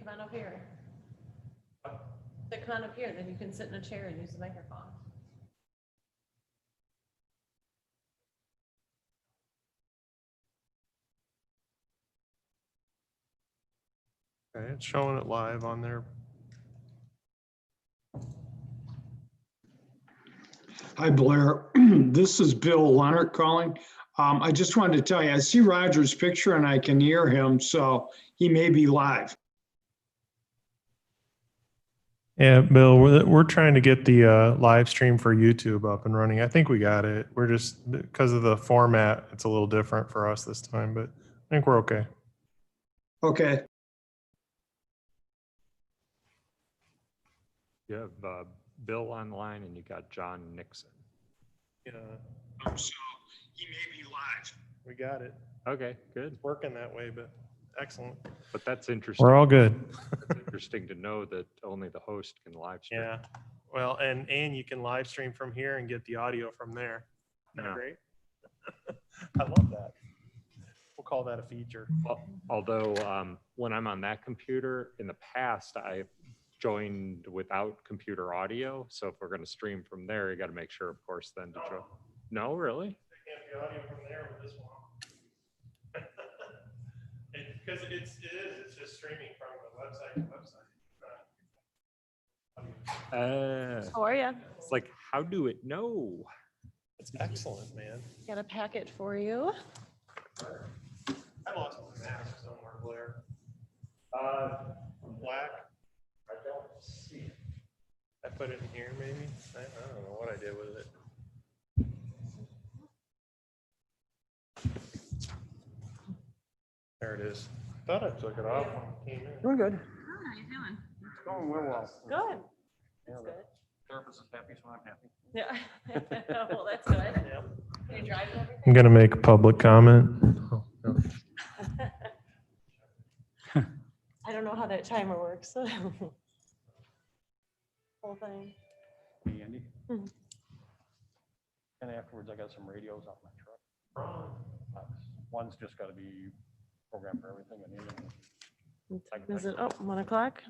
come on up here. So come on up here, then you can sit in a chair and use the microphone. Okay, it's showing it live on there. Hi, Blair. This is Bill Leonard calling. I just wanted to tell you, I see Roger's picture and I can hear him, so he may be live. Yeah, Bill, we're trying to get the live stream for YouTube up and running. I think we got it. We're just, because of the format, it's a little different for us this time, but I think we're okay. Okay. You have Bill online and you got John Nixon. Yeah, So he may be live. we got it. Okay, good. It's working that way, but excellent. But that's interesting. We're all good. That's interesting to know that only the host can live stream. Yeah. Well, and you can live stream from here and get the audio from there. Isn't that Yeah. great? I love that. We'll call that a feature. Although when I'm on that computer, in the past, I've joined without computer audio. So if we're going to stream from there, you got to make sure, of course, then to join. No, really? There can't be audio from there with this one. Because it is, it's just streaming from the website to website. How are you? It's like, how do it know? It's excellent, man. Got a packet for you. I lost my mask somewhere, Blair. Black. I don't see it. I put it in here, maybe. I don't know what I did with it. There it is. Thought I took it off when it came in. Doing good. How you doing? It's going real well. Good. Yeah, That's the good. therapist is happy, so I'm happy. Yeah. Well, that's good. Yep. Can you drive and I'm everything? gonna make a public comment. Oh, no. I don't know how that timer works. Whole thing. Hey, Andy. Mhm. And afterwards, I got some radios off my truck. One's just got to be programmed for everything. And What time is it? Oh, 1 o'clock.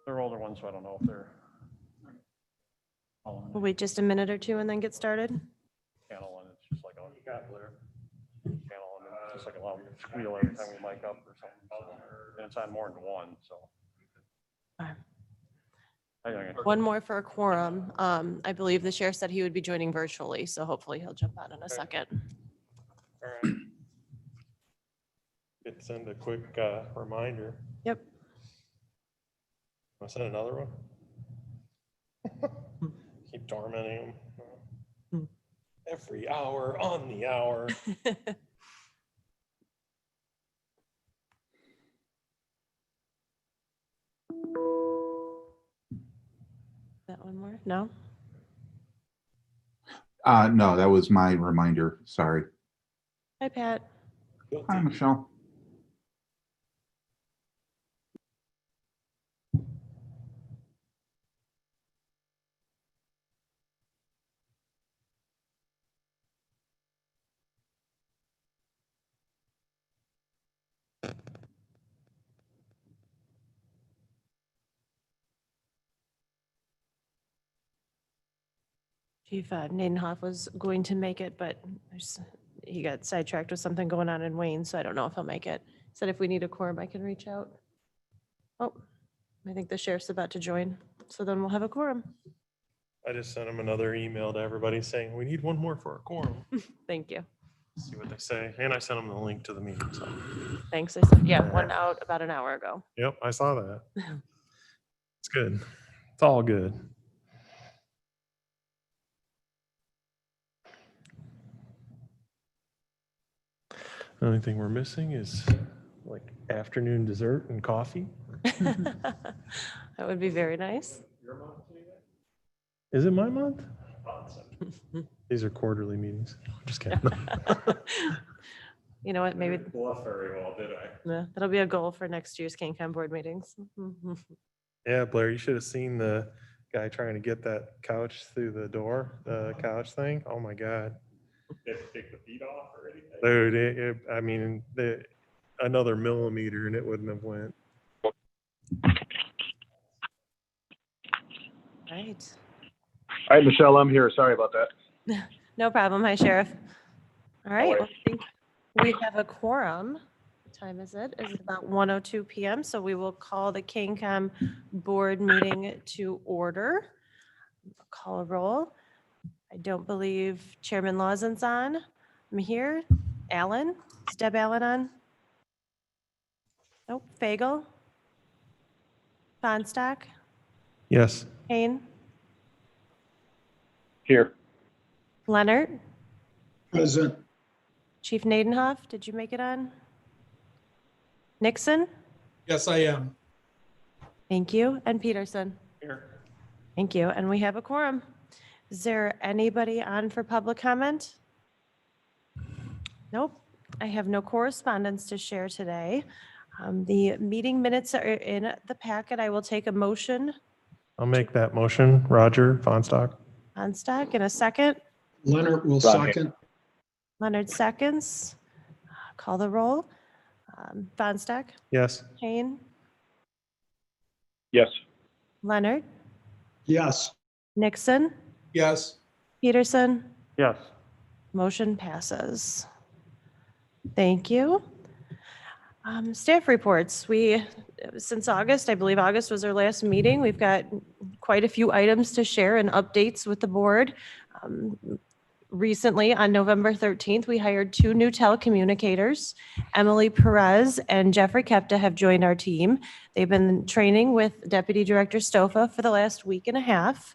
they're older ones, so I don't know if they're We'll wait just a minute or two and then get started. channel, and it's just like, oh, you got Blair. Channel, and it's just like a loud squeal every time we mic up or something. So, and it's on more than one, so. Alright. Anyway, One more for a quorum. I believe the sheriff said he would be joining virtually, so hopefully he'll jump on in a second. All right. Could send a quick reminder. Yep. Want to send another one? Keep tormenting Hmm. them. Every hour on the hour. That one more? No? No, that was my reminder. Sorry. Hi, Pat. Hi, Michelle. Chief Nadenhoff was going to make it, but he got sidetracked with something going on in Wayne, so I don't know if he'll make it. Said if we need a quorum, I can reach out. Oh, I think the sheriff's about to join, so then we'll have a quorum. I just sent him another email to everybody saying, we need one more for a quorum. Thank you. See what they say. And I sent them the link to the meeting. So, Thanks. I said, yeah, one out about an hour ago. yep, I saw that. It's good. It's all good. The only thing we're missing is like afternoon dessert and coffee. That would be very nice. Is it my month? These are quarterly meetings. Just kidding. You know what, maybe Bluff very well, did I? yeah, that'll be a goal for next year's KaneComm Board meetings. Yeah, Blair, you should have seen the guy trying to get that couch through the door, the couch thing. Oh my God. Did it take the feet off or anything? Dude, I mean, another millimeter and it wouldn't have went. All right. All right, Michelle, I'm here. Sorry about that. No problem. Hi, Sheriff. All right. worries. Well, I think we have a quorum. What time is it? It's about 1:02 PM. So we will call the KaneComm Board meeting to order. Call a roll. I don't believe Chairman Lawson's on. I'm here. Allen? Is Deb Allen on? Nope. Fagel? Bonstock? Yes. Kane? Here. Leonard? Present. Chief Nadenhoff, did you make it on? Nixon? Yes, I am. Thank you. And Peterson? Here. Thank you. And we have a quorum. Is there anybody on for public comment? Nope. I have no correspondence to share today. The meeting minutes are in the packet. I will take a motion I'll make that motion. Roger Fonstock. on stock in a second. Leonard will Ron here. second. Leonard seconds. Call the roll. Bonstock, Yes. Kane, Yes. Leonard, Yes. Nixon, Yes. Peterson. Yes. Motion passes. Thank you. Staff reports. Since August, I believe August was our last meeting, we've got quite a few items to share and updates with the board. Recently, on November 13th, we hired 2 new telecommunicators. Emily Perez and Jeffrey Kepta have joined our team. They've been training with Deputy Director Stofa for the last week and a half.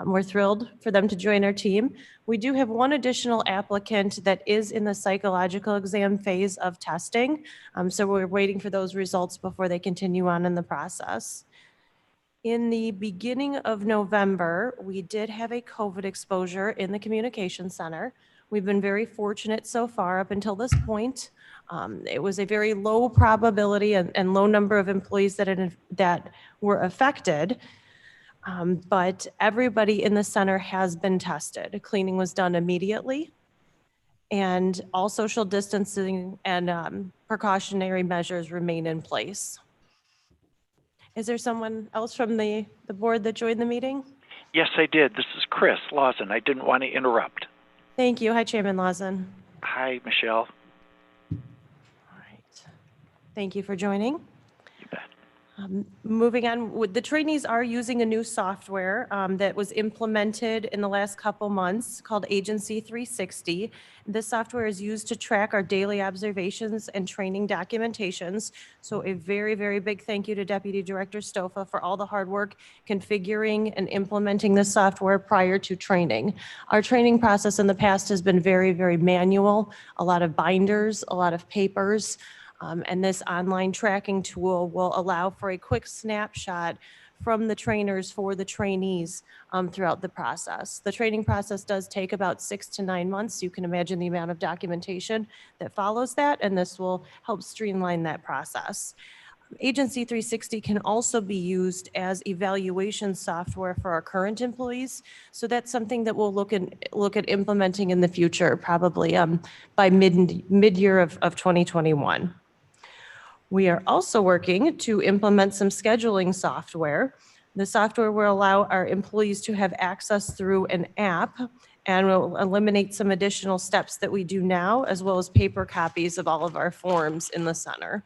We're thrilled for them to join our team. We do have 1 additional applicant that is in the psychological exam phase of testing. So we're waiting for those results before they continue on in the process. In the beginning of November, we did have a COVID exposure in the communication center. We've been very fortunate so far up until this point. It was a very low probability and low number of employees that were affected. But everybody in the center has been tested. Cleaning was done immediately. And all social distancing and precautionary measures remain in place. Is there someone else from the board that joined the meeting? Yes, I did. This is Chris Lawson. I didn't want to interrupt. Thank you. Hi, Chairman Lawson. Hi, Michelle. All right. Thank you for joining. You bet. Moving on, the trainees are using a new software that was implemented in the last couple months called Agency 360. This software is used to track our daily observations and training documentations. So a very, very big thank you to Deputy Director Stofa for all the hard work configuring and implementing this software prior to training. Our training process in the past has been very, very manual, a lot of binders, a lot of papers. And this online tracking tool will allow for a quick snapshot from the trainers for the trainees throughout the process. The training process does take about 6 to 9 months. You can imagine the amount of documentation that follows that, and this will help streamline that process. Agency 360 can also be used as evaluation software for our current employees. So that's something that we'll look at implementing in the future, probably by mid-year of 2021. We are also working to implement some scheduling software. The software will allow our employees to have access through an app and will eliminate some additional steps that we do now, as well as paper copies of all of our forms in the center.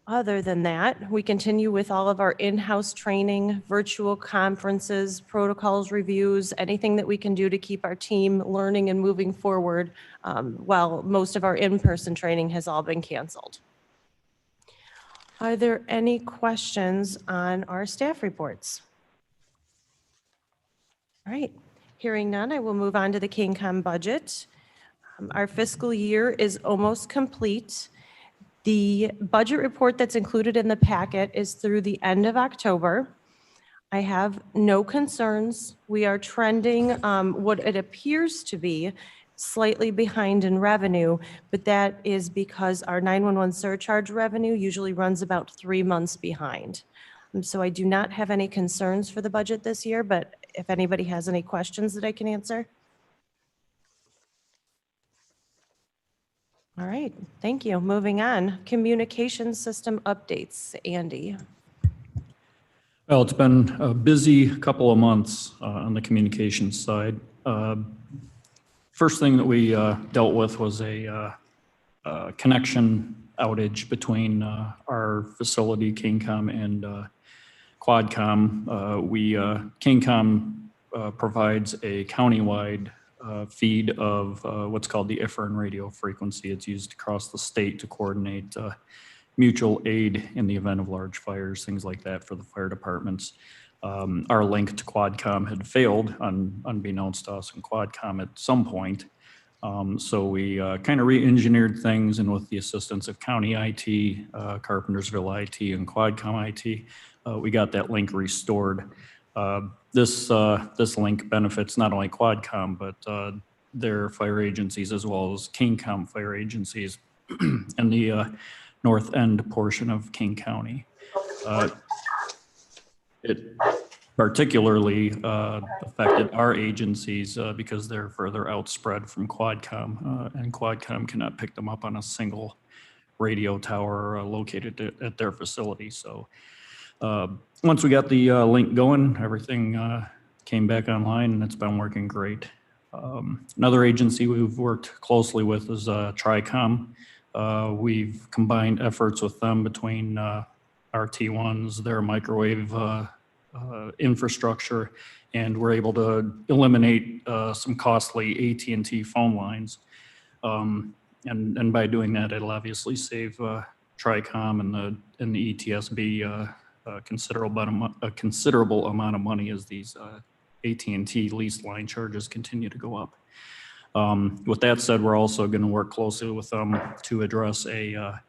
Other than that, we continue with all of our in-house training, virtual conferences, protocols reviews, anything that we can do to keep our team learning and moving forward while most of our in-person training has all been canceled. Are there any questions on our staff reports? All right, hearing none, I will move on to the KaneComm budget. Our fiscal year is almost complete. The budget report that's included in the packet is through the end of October. I have no concerns. We are trending what it appears to be slightly behind in revenue, but that is because our 911 surcharge revenue usually runs about 3 months behind. So I do not have any concerns for the budget this year, but if anybody has any questions that I can answer. All right, thank you. Moving on, communication system updates. Andy. Well, it's been a busy couple of months on the communications side. First thing that we dealt with was a connection outage between our facility, KaneComm, and QuadComm. KaneComm provides a countywide feed of what's called the IFRN radio frequency. It's used across the state to coordinate mutual aid in the event of large fires, things like that for the fire departments. Our link to QuadComm had failed, unbeknownst to us and QuadComm at some point. So we kind of re-engineered things, and with the assistance of County IT, Carpentersville IT, and QuadComm IT, we got that link restored. This link benefits not only QuadComm, but their fire agencies as well as KaneComm fire agencies and the north end portion of King County. It particularly affected our agencies because they're further outspread from QuadComm, and QuadComm cannot pick them up on a single radio tower located at their facility. So once we got the link going, everything came back online, and it's been working great. Another agency we've worked closely with is TriComm. We've combined efforts with them between our T1s, their microwave infrastructure, and we're able to eliminate some costly AT&T phone lines. And by doing that, it'll obviously save TriComm and the ETSB a considerable amount of money as these AT&T lease line charges continue to go up. With that said, we're also going to work closely with them to address a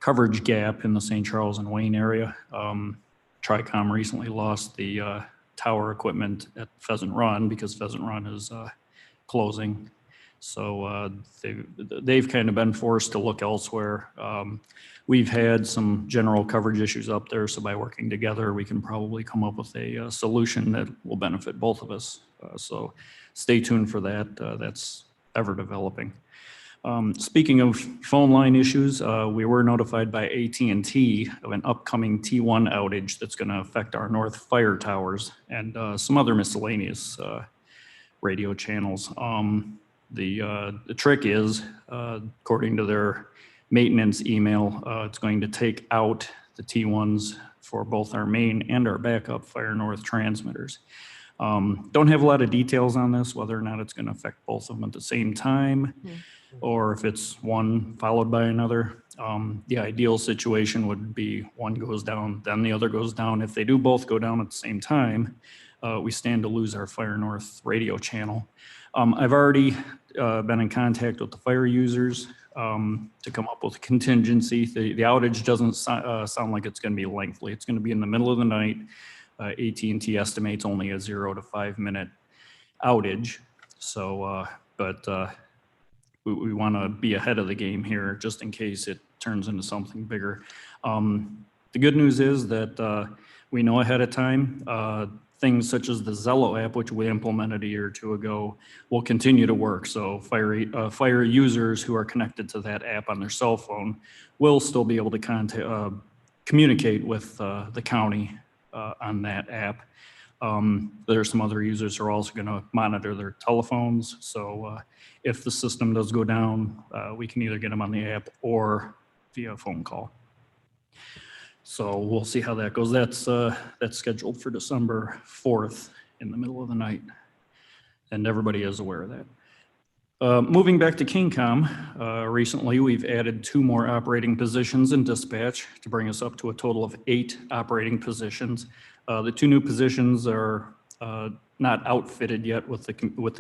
coverage gap in the St. Charles and Wayne area. TriComm recently lost the tower equipment at Pheasant Run because Pheasant Run is closing. So they've kind of been forced to look elsewhere. We've had some general coverage issues up there, so by working together, we can probably come up with a solution that will benefit both of us. So stay tuned for that. That's ever developing. Speaking of phone line issues, we were notified by AT&T of an upcoming T1 outage that's going to affect our North Fire towers and some other miscellaneous radio channels. The trick is, according to their maintenance email, it's going to take out the T1s for both our main and our backup Fire North transmitters. Don't have a lot of details on this, whether or not it's going to affect both of them at the same time, or if it's one followed by another. The ideal situation would be one goes down, then the other goes down. If they do both go down at the same time, we stand to lose our Fire North radio channel. I've already been in contact with the fire users to come up with a contingency. The outage doesn't sound like it's going to be lengthy. It's going to be in the middle of the night. AT&T estimates only a 0 to 5 minute outage. So, but we want to be ahead of the game here just in case it turns into something bigger. The good news is that we know ahead of time. Things such as the Zello app, which we implemented a year or two ago, will continue to work. So fire users who are connected to that app on their cell phone will still be able to communicate with the county on that app. There are some other users who are also going to monitor their telephones. So if the system does go down, we can either get them on the app or via phone call. So we'll see how that goes. That's scheduled for December 4th in the middle of the night. And everybody is aware of that. Moving back to KaneComm, recently we've added 2 more operating positions in dispatch to bring us up to a total of 8 operating positions. The 2 new positions are not outfitted yet with the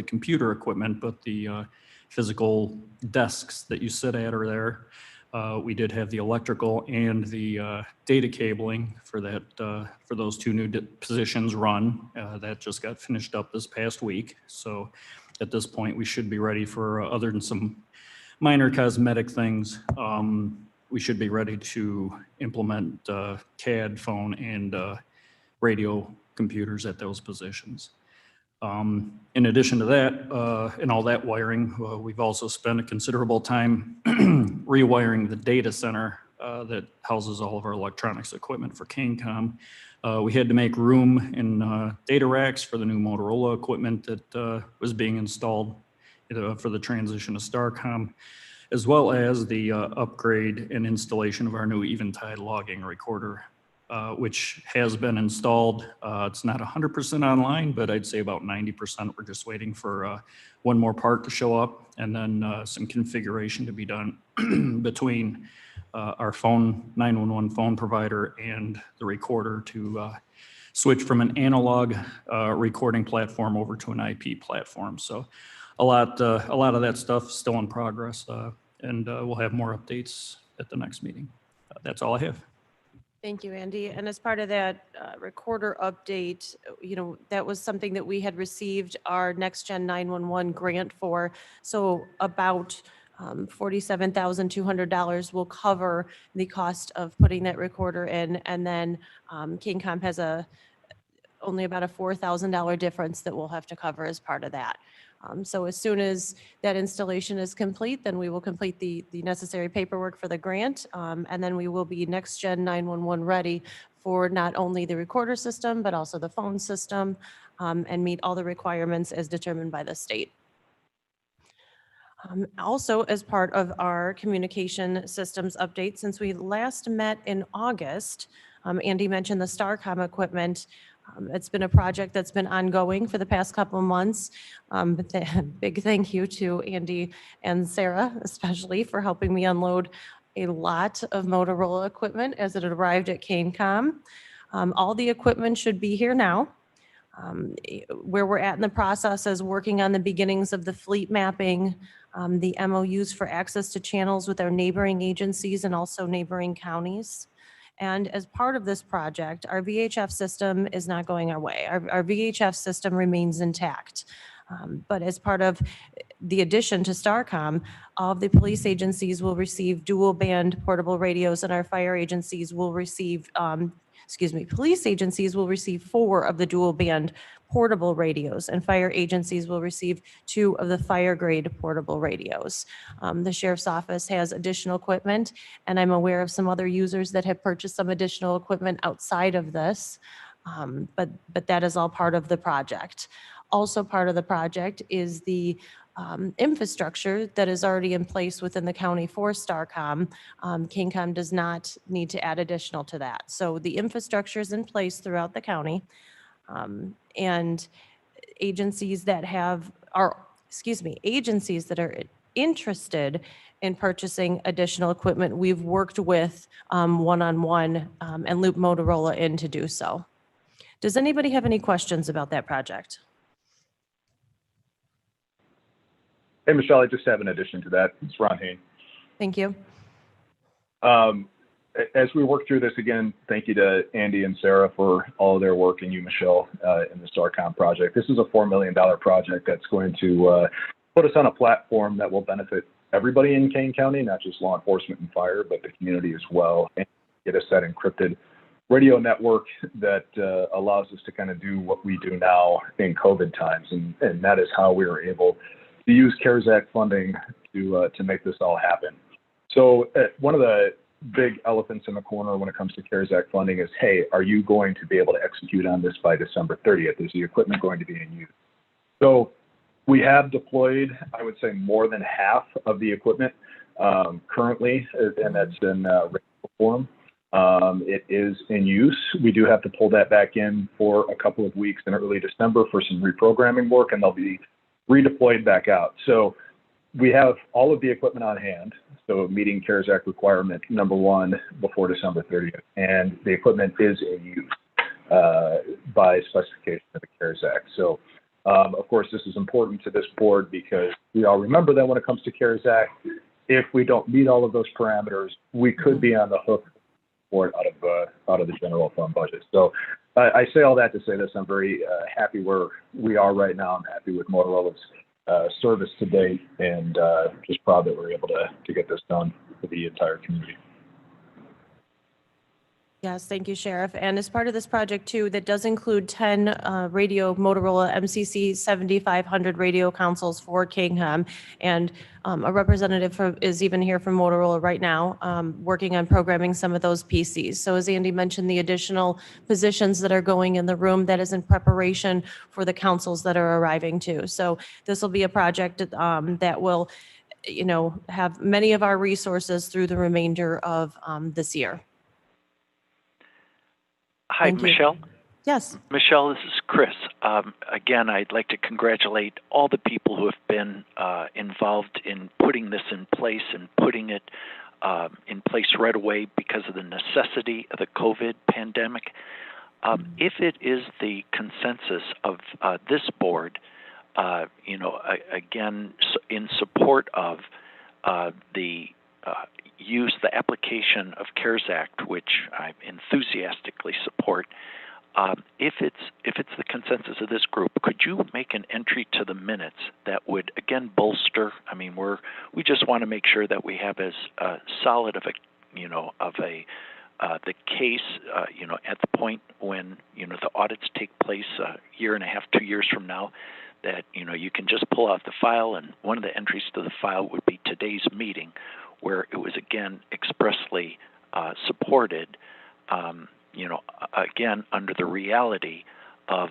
computer equipment, but the physical desks that you sit at are there. We did have the electrical and the data cabling for that for those 2 new positions run. That just got finished up this past week. So at this point, we should be ready for, other than some minor cosmetic things, we should be ready to implement CAD, phone, and radio computers at those positions. In addition to that, and all that wiring, we've also spent a considerable time rewiring the data center that houses all of our electronics equipment for KaneComm. We had to make room in data racks for the new Motorola equipment that was being installed for the transition to Starcom, as well as the upgrade and installation of our new Eventide logging recorder, which has been installed. It's not 100% online, but I'd say about 90%. We're just waiting for one more part to show up, and then some configuration to be done between our phone 911 phone provider and the recorder to switch from an analog recording platform over to an IP platform. So a lot of that stuff still in progress, and we'll have more updates at the next meeting. That's all I have. Thank you, Andy. And as part of that recorder update, that was something that we had received our Next Gen 911 grant for. So about $47,200 will cover the cost of putting that recorder in. And then KaneComm has only about a $4,000 difference that we'll have to cover as part of that. So as soon as that installation is complete, then we will complete the necessary paperwork for the grant. And then we will be Next Gen 911 ready for not only the recorder system, but also the phone system, and meet all the requirements as determined by the state. Also, as part of our communication systems update, since we last met in August, Andy mentioned the Starcom equipment. It's been a project that's been ongoing for the past couple of months. But big thank you to Andy and Sarah, especially for helping me unload a lot of Motorola equipment as it arrived at KaneComm. All the equipment should be here now. Where we're at in the process is working on the beginnings of the fleet mapping, the MOUs for access to channels with our neighboring agencies and also neighboring counties. And as part of this project, our VHF system is not going our way. Our VHF system remains intact. But as part of the addition to Starcom, all of the police agencies will receive dual band portable radios, and our fire agencies will receive, police agencies will receive 4 of the dual band portable radios, and fire agencies will receive 2 of the fire grade portable radios. The sheriff's office has additional equipment, and I'm aware of some other users that have purchased some additional equipment outside of this, but that is all part of the project. Also part of the project is the infrastructure that is already in place within the county for Starcom. KaneComm does not need to add additional to that. So the infrastructure is in place throughout the county, and agencies that agencies that are interested in purchasing additional equipment, we've worked with one-on-one and looped Motorola in to do so. Does anybody have any questions about that project? Hey, Michelle, I just have an addition to that. It's Ron Hain. Thank you. As we work through this again, thank you to Andy and Sarah for all of their work, and you, Michelle, in the Starcom project. This is a $4 million project that's going to put us on a platform that will benefit everybody in Kane County, not just law enforcement and fire, but the community as well, and get us that encrypted radio network that allows us to kind of do what we do now in COVID times, and that is how we were able to use CARES Act funding to make this all happen. So one of the big elephants in the corner when it comes to CARES Act funding is, hey, are you going to be able to execute on this by December 30th? Is the equipment going to be in use? So we have deployed, I would say, more than half of the equipment currently, and that's in regular form. It is in use. We do have to pull that back in for a couple of weeks in early December for some reprogramming work, and they'll be redeployed back out. So we have all of the equipment on hand, so meeting CARES Act requirement number 1 before December 30th, and the equipment is in use by specification of the CARES Act. So, of course, this is important to this board because we all remember that when it comes to CARES Act, if we don't meet all of those parameters, we could be on the hook for it out of the general fund budget. So I say all that to say this: I'm very happy where we are right now. I'm happy with Motorola's service to date, and just proud that we're able to get this done for the entire community. Yes, thank you, Sheriff. And as part of this project too, that does include 10 radio Motorola MCC 7500 radio consoles for KaneComm. And a representative is even here from Motorola right now, working on programming some of those PCs. So as Andy mentioned, the additional positions that are going in the room, that is in preparation for the consoles that are arriving too. So this will be a project that will, have many of our resources through the remainder of this year. Hi, Thank you. Michelle. Yes. Michelle, this is Chris. Again, I'd like to congratulate all the people who have been involved in putting this in place and putting it in place right away because of the necessity of the COVID pandemic. If it is the consensus of this board, again, in support of the application of CARES Act, which I enthusiastically support. If it's the consensus of this group, could you make an entry to the minutes that would again bolster? I mean, we just want to make sure that we have as solid of the case, at the point when the audits take place a year and a half, 2 years from now, that you can just pull out the file, and one of the entries to the file would be today's meeting, where it was again expressly supported, again under the reality of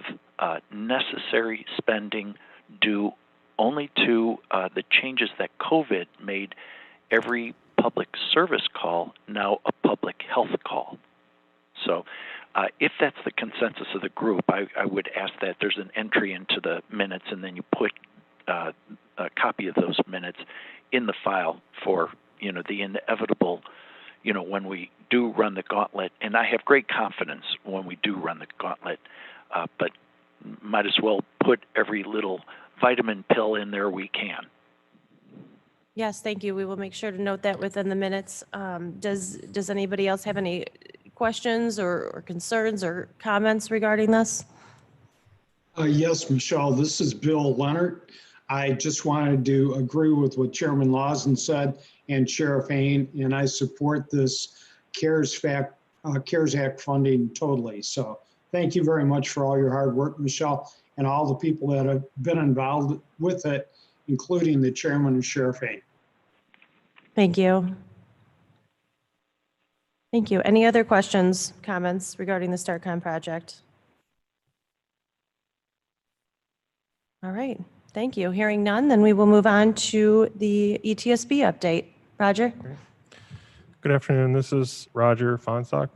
necessary spending due only to the changes that COVID made every public service call now a public health call. So if that's the consensus of the group, I would ask that there's an entry into the minutes, and then you put a copy of those minutes in the file for the inevitable, when we do run the gauntlet. And I have great confidence when we do run the gauntlet, but might as well put every little vitamin pill in there we can. Yes, thank you. We will make sure to note that within the minutes. Does anybody else have any questions or concerns or comments regarding this? Yes, Michelle, this is Bill Leonard. I just wanted to agree with what Chairman Lawson said and Sheriff Hain, and I support this CARES Act funding totally. So thank you very much for all your hard work, Michelle, and all the people that have been involved with it, including the Chairman and Sheriff Hain. Thank you. Thank you. Any other questions, comments regarding the StarCom project? All right. Thank you. Hearing none, then we will move on to the ETSB update. Roger? Good afternoon. This is Roger Fonstock.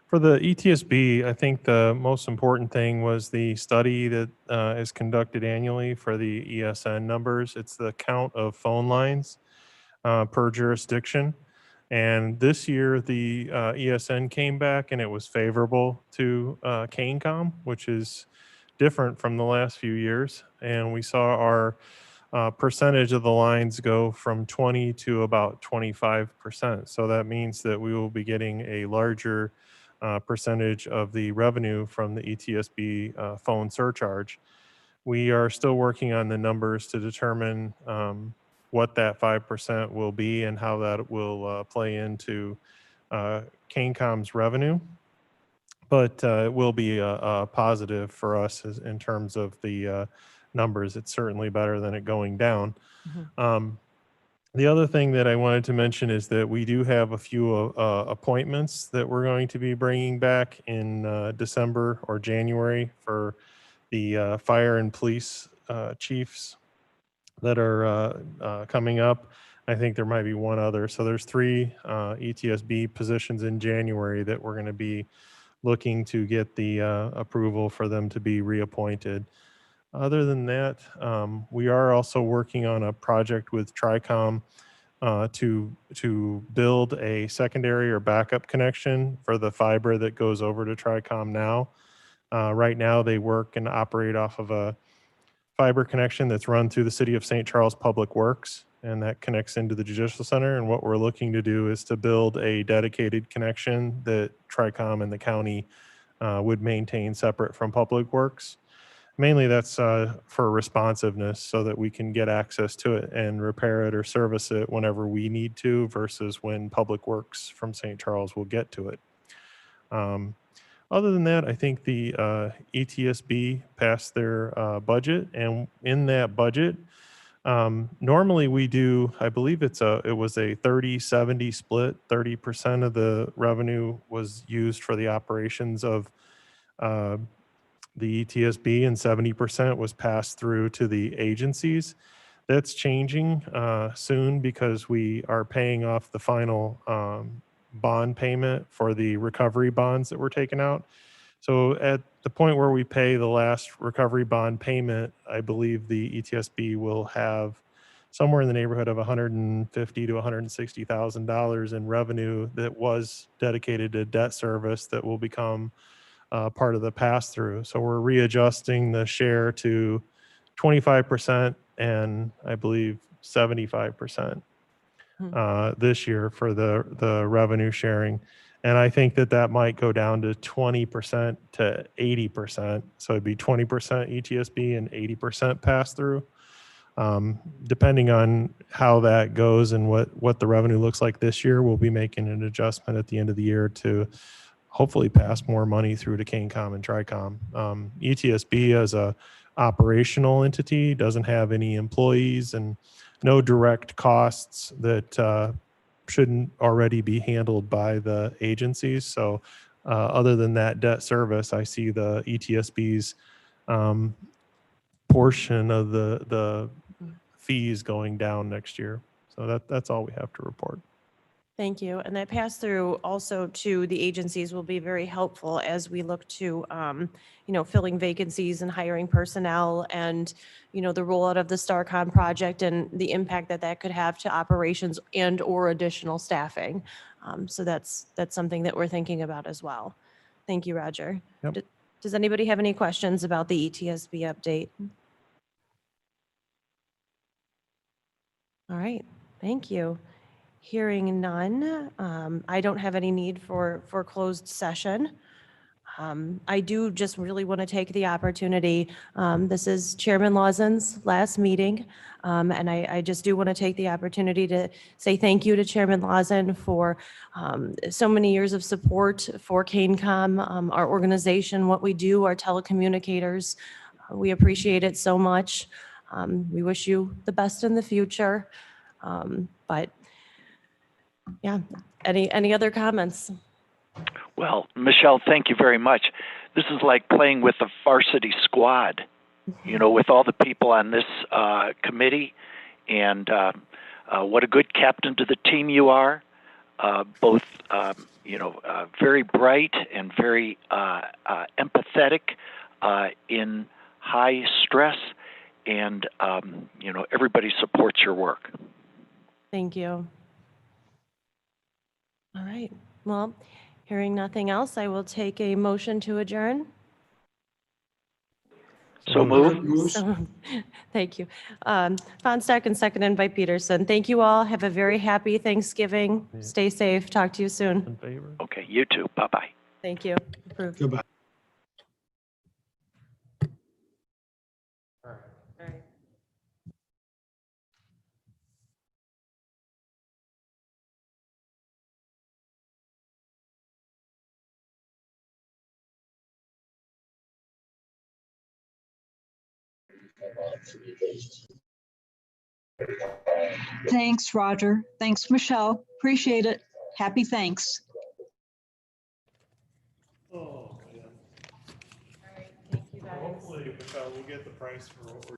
For the ETSB, I think the most important thing was the study that is conducted annually for the ESN numbers. It's the count of phone lines per jurisdiction. And this year, the ESN came back and it was favorable to KaneComm, which is different from the last few years. And we saw our percentage of the lines go from 20 to about 25%. So that means that we will be getting a larger percentage of the revenue from the ETSB phone surcharge. We are still working on the numbers to determine what that 5% will be and how that will play into KaneComm's revenue. But it will be a positive for us in terms of the numbers. It's certainly better than it going down. Mm-hmm. The other thing that I wanted to mention is that we do have a few appointments that we're going to be bringing back in December or January for the fire and police chiefs that are coming up. I think there might be one other. So there's 3 ETSB positions in January that we're going to be looking to get the approval for them to be reappointed. Other than that, we are also working on a project with TRICOM to build a secondary or backup connection for the fiber that goes over to TRICOM now. Right now, they work and operate off of a fiber connection that's run through the City of St. Charles Public Works, and that connects into the Judicial Center. And what we're looking to do is to build a dedicated connection that TRICOM and the county would maintain separate from Public Works. Mainly that's for responsiveness so that we can get access to it and repair it or service it whenever we need to versus when Public Works from St. Charles will get to it. Other than that, I think the ETSB passed their budget, and in that budget, normally we do, I believe it was a 30-70 split. 30% of the revenue was used for the operations of the ETSB, and 70% was passed through to the agencies. That's changing soon because we are paying off the final bond payment for the recovery bonds that were taken out. So at the point where we pay the last recovery bond payment, I believe the ETSB will have somewhere in the neighborhood of $150,000 to $160,000 in revenue that was dedicated to debt service that will become part of the pass-through. So we're readjusting the share to 25% and I believe 75% this year for the revenue sharing. And I think that might go down to 20% to 80%. So it'd be 20% ETSB and 80% pass-through. Depending on how that goes and what the revenue looks like this year, we'll be making an adjustment at the end of the year to hopefully pass more money through to KaneComm and TriComm. ETSB as a operational entity doesn't have any employees and no direct costs that shouldn't already be handled by the agencies. So other than that debt service, I see the ETSB's portion of the fees going down next year. So that's all we have to report. Thank you. And that pass through also to the agencies will be very helpful as we look to, filling vacancies and hiring personnel and, the rollout of the StarCon project and the impact that could have to operations and or additional staffing. So that's something that we're thinking about as well. Thank you, Roger. Yep. Does anybody have any questions about the ETSB update? All right, thank you. Hearing none, I don't have any need for closed session. I do just really want to take the opportunity. This is Chairman Lawson's last meeting, and I just do want to take the opportunity to say thank you to Chairman Lawson for so many years of support for KaneComm, our organization, what we do, our telecommunicators. We appreciate it so much. We wish you the best in the future. But yeah, any other comments? Well, Michelle, thank you very much. This is like playing with a varsity squad, with all the people on this committee, and what a good captain to the team you are. Both, very bright and very empathetic in high stress, and everybody supports your work. Thank you. All right. Well, hearing nothing else, I will take a motion to adjourn. So moved. Thank you. Fonstock and seconded by Peterson. Thank you all. Have a very happy Thanksgiving. Stay safe. Talk to you soon. In favor? Okay, you too. Bye-bye. Thank you. Approved. Goodbye. All right. Thanks, Roger. Thanks, Michelle. Appreciate it. Happy thanks. Oh, yeah. All right. Thank you, guys. Hopefully, Michelle, we'll get the price for what we're